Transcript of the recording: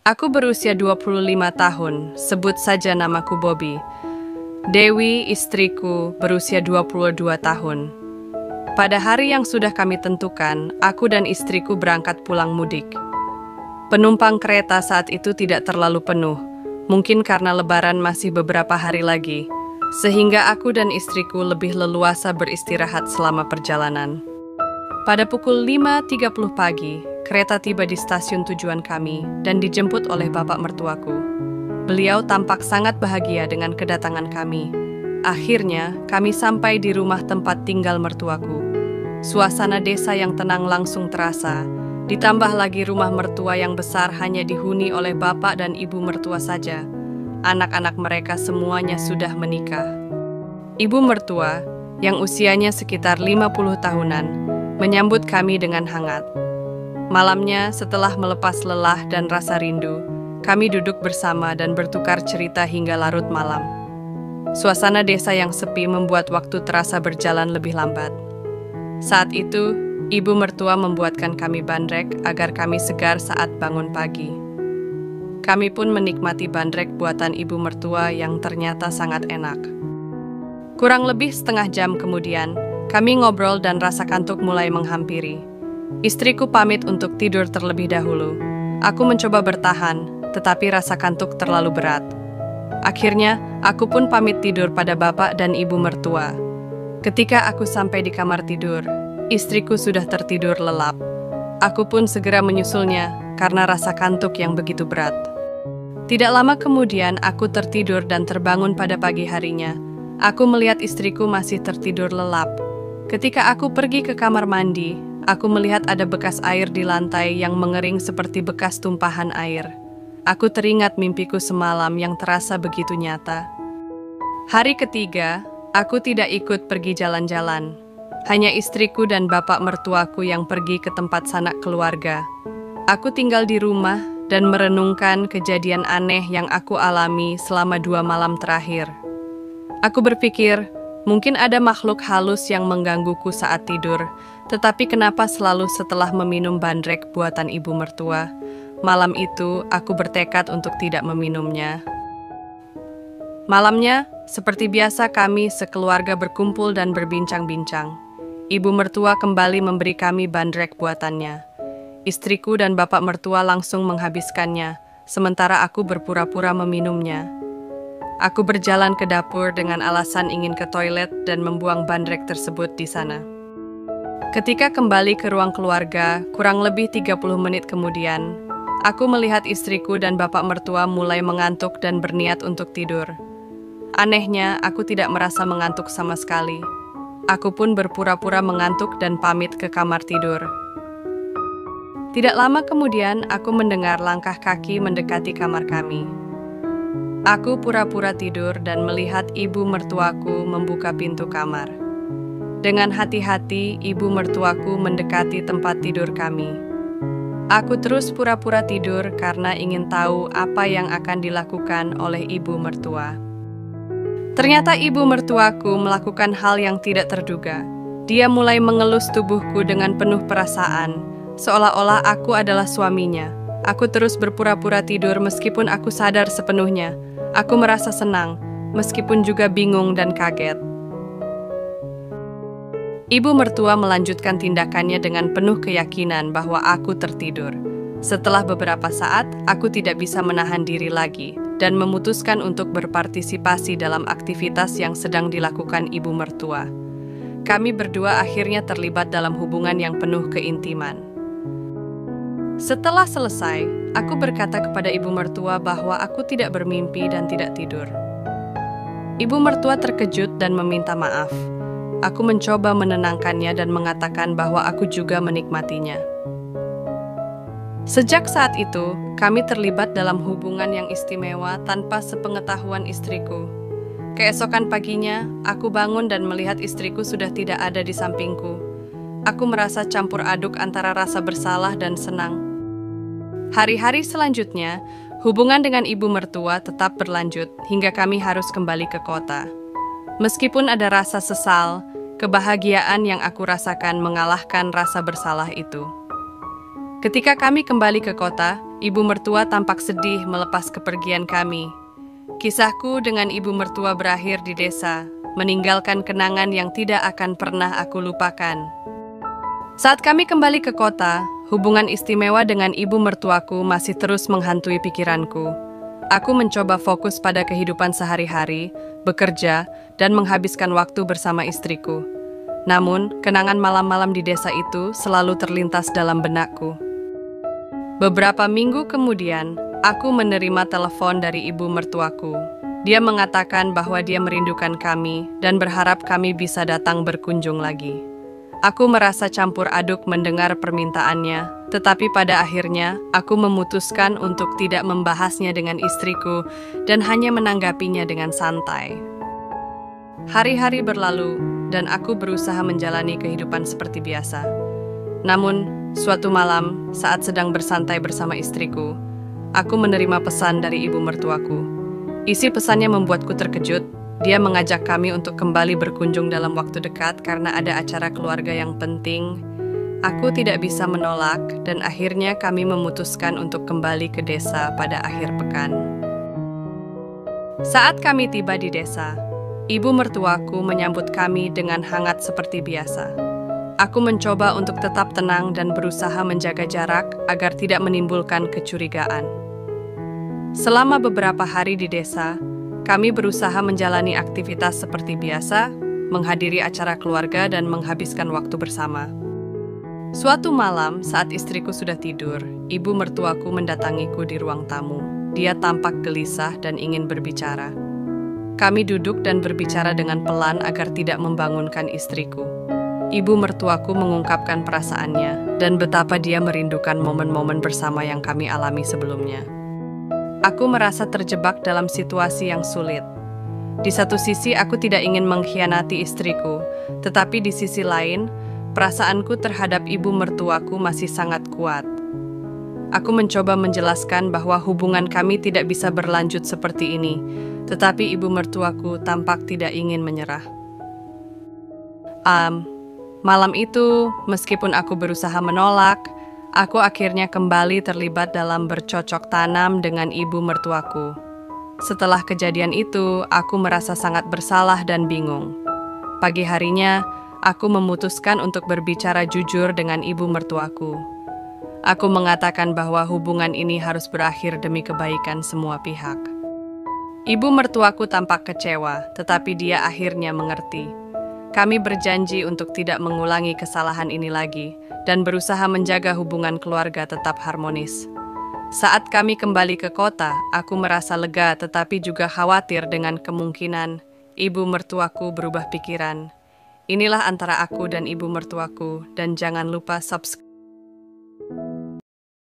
Aku berusia 25 tahun, sebut saja namaku Bobby. Dewi, istriku, berusia 22 tahun. Pada hari yang sudah kami tentukan, aku dan istriku berangkat pulang mudik. Penumpang kereta saat itu tidak terlalu penuh, mungkin karena lebaran masih beberapa hari lagi, sehingga aku dan istriku lebih leluasa beristirahat selama perjalanan. Pada pukul 5.30 pagi, kereta tiba di stasiun tujuan kami dan dijemput oleh bapak mertuaku. Beliau tampak sangat bahagia dengan kedatangan kami. Akhirnya, kami sampai di rumah tempat tinggal mertuaku. Suasana desa yang tenang langsung terasa, ditambah lagi rumah mertua yang besar hanya dihuni oleh bapak dan ibu mertua saja. Anak-anak mereka semuanya sudah menikah. Ibu mertua, yang usianya sekitar 50 tahunan, menyambut kami dengan hangat. Malamnya, setelah melepas lelah dan rasa rindu, kami duduk bersama dan bertukar cerita hingga larut malam. Suasana desa yang sepi membuat waktu terasa berjalan lebih lambat. Saat itu, ibu mertua membuatkan kami bandrek agar kami segar saat bangun pagi. Kami pun menikmati bandrek buatan ibu mertua yang ternyata sangat enak. Kurang lebih setengah jam kemudian, kami ngobrol dan rasa kantuk mulai menghampiri. Istriku pamit untuk tidur terlebih dahulu. Aku mencoba bertahan, tetapi rasa kantuk terlalu berat. Akhirnya, aku pun pamit tidur pada bapak dan ibu mertua. Ketika aku sampai di kamar tidur, istriku sudah tertidur lelap. Aku pun segera menyusulnya karena rasa kantuk yang begitu berat. Tidak lama kemudian, aku tertidur dan terbangun pada pagi harinya. Aku melihat istriku masih tertidur lelap. Ketika aku pergi ke kamar mandi, aku melihat ada bekas air di lantai yang mengering seperti bekas tumpahan air. Aku teringat mimpiku semalam yang terasa begitu nyata. Hari ketiga, aku tidak ikut pergi jalan-jalan. Hanya istriku dan bapak mertuaku yang pergi ke tempat sanak keluarga. Aku tinggal di rumah dan merenungkan kejadian aneh yang aku alami selama 2 malam terakhir. Aku berpikir, mungkin ada makhluk halus yang menggangguku saat tidur, tetapi kenapa selalu setelah meminum bandrek buatan ibu mertua? Malam itu, aku bertekad untuk tidak meminumnya. Malamnya, seperti biasa kami sekeluarga berkumpul dan berbincang-bincang. Ibu mertua kembali memberi kami bandrek buatannya. Istriku dan bapak mertua langsung menghabiskannya, sementara aku berpura-pura meminumnya. Aku berjalan ke dapur dengan alasan ingin ke toilet dan membuang bandrek tersebut di sana. Ketika kembali ke ruang keluarga, kurang lebih 30 menit kemudian, aku melihat istriku dan bapak mertua mulai mengantuk dan berniat untuk tidur. Anehnya, aku tidak merasa mengantuk sama sekali. Aku pun berpura-pura mengantuk dan pamit ke kamar tidur. Tidak lama kemudian, aku mendengar langkah kaki mendekati kamar kami. Aku pura-pura tidur dan melihat ibu mertuaku membuka pintu kamar. Dengan hati-hati, ibu mertuaku mendekati tempat tidur kami. Aku terus pura-pura tidur karena ingin tahu apa yang akan dilakukan oleh ibu mertua. Ternyata ibu mertuaku melakukan hal yang tidak terduga. Dia mulai mengelus tubuhku dengan penuh perasaan, seolah-olah aku adalah suaminya. Aku terus berpura-pura tidur meskipun aku sadar sepenuhnya. Aku merasa senang, meskipun juga bingung dan kaget. Ibu mertua melanjutkan tindakannya dengan penuh keyakinan bahwa aku tertidur. Setelah beberapa saat, aku tidak bisa menahan diri lagi dan memutuskan untuk berpartisipasi dalam aktivitas yang sedang dilakukan ibu mertua. Kami berdua akhirnya terlibat dalam hubungan yang penuh keintiman. Setelah selesai, aku berkata kepada ibu mertua bahwa aku tidak bermimpi dan tidak tidur. Ibu mertua terkejut dan meminta maaf. Aku mencoba menenangkannya dan mengatakan bahwa aku juga menikmatinya. Sejak saat itu, kami terlibat dalam hubungan yang istimewa tanpa sepengetahuan istriku. Keesokan paginya, aku bangun dan melihat istriku sudah tidak ada di sampingku. Aku merasa campur aduk antara rasa bersalah dan senang. Hari-hari selanjutnya, hubungan dengan ibu mertua tetap berlanjut hingga kami harus kembali ke kota. Meskipun ada rasa sesal, kebahagiaan yang aku rasakan mengalahkan rasa bersalah itu. Ketika kami kembali ke kota, ibu mertua tampak sedih melepas kepergian kami. Kisahku dengan ibu mertua berakhir di desa, meninggalkan kenangan yang tidak akan pernah aku lupakan. Saat kami kembali ke kota, hubungan istimewa dengan ibu mertuaku masih terus menghantui pikiranku. Aku mencoba fokus pada kehidupan sehari-hari, bekerja, dan menghabiskan waktu bersama istriku. Namun, kenangan malam-malam di desa itu selalu terlintas dalam benakku. Beberapa minggu kemudian, aku menerima telepon dari ibu mertuaku. Dia mengatakan bahwa dia merindukan kami dan berharap kami bisa datang berkunjung lagi. Aku merasa campur aduk mendengar permintaannya, tetapi pada akhirnya aku memutuskan untuk tidak membahasnya dengan istriku dan hanya menanggapinya dengan santai. Hari-hari berlalu dan aku berusaha menjalani kehidupan seperti biasa. Namun, suatu malam, saat sedang bersantai bersama istriku, aku menerima pesan dari ibu mertuaku. Isi pesannya membuatku terkejut. Dia mengajak kami untuk kembali berkunjung dalam waktu dekat karena ada acara keluarga yang penting. Aku tidak bisa menolak dan akhirnya kami memutuskan untuk kembali ke desa pada akhir pekan. Saat kami tiba di desa, ibu mertuaku menyambut kami dengan hangat seperti biasa. Aku mencoba untuk tetap tenang dan berusaha menjaga jarak agar tidak menimbulkan kecurigaan. Selama beberapa hari di desa, kami berusaha menjalani aktivitas seperti biasa, menghadiri acara keluarga dan menghabiskan waktu bersama. Suatu malam, saat istriku sudah tidur, ibu mertuaku mendatangiku di ruang tamu. Dia tampak gelisah dan ingin berbicara. Kami duduk dan berbicara dengan pelan agar tidak membangunkan istriku. Ibu mertuaku mengungkapkan perasaannya dan betapa dia merindukan momen-momen bersama yang kami alami sebelumnya. Aku merasa terjebak dalam situasi yang sulit. Di satu sisi, aku tidak ingin mengkhianati istriku, tetapi di sisi lain, perasaanku terhadap ibu mertuaku masih sangat kuat. Aku mencoba menjelaskan bahwa hubungan kami tidak bisa berlanjut seperti ini, tetapi ibu mertuaku tampak tidak ingin menyerah. Malam itu, meskipun aku berusaha menolak, aku akhirnya kembali terlibat dalam bercocok tanam dengan ibu mertuaku. Setelah kejadian itu, aku merasa sangat bersalah dan bingung. Pagi harinya, aku memutuskan untuk berbicara jujur dengan ibu mertuaku. Aku mengatakan bahwa hubungan ini harus berakhir demi kebaikan semua pihak. Ibu mertuaku tampak kecewa, tetapi dia akhirnya mengerti. Kami berjanji untuk tidak mengulangi kesalahan ini lagi dan berusaha menjaga hubungan keluarga tetap harmonis. Saat kami kembali ke kota, aku merasa lega tetapi juga khawatir dengan kemungkinan ibu mertuaku berubah pikiran. Inilah antara aku dan ibu mertuaku, dan jangan lupa subscribe.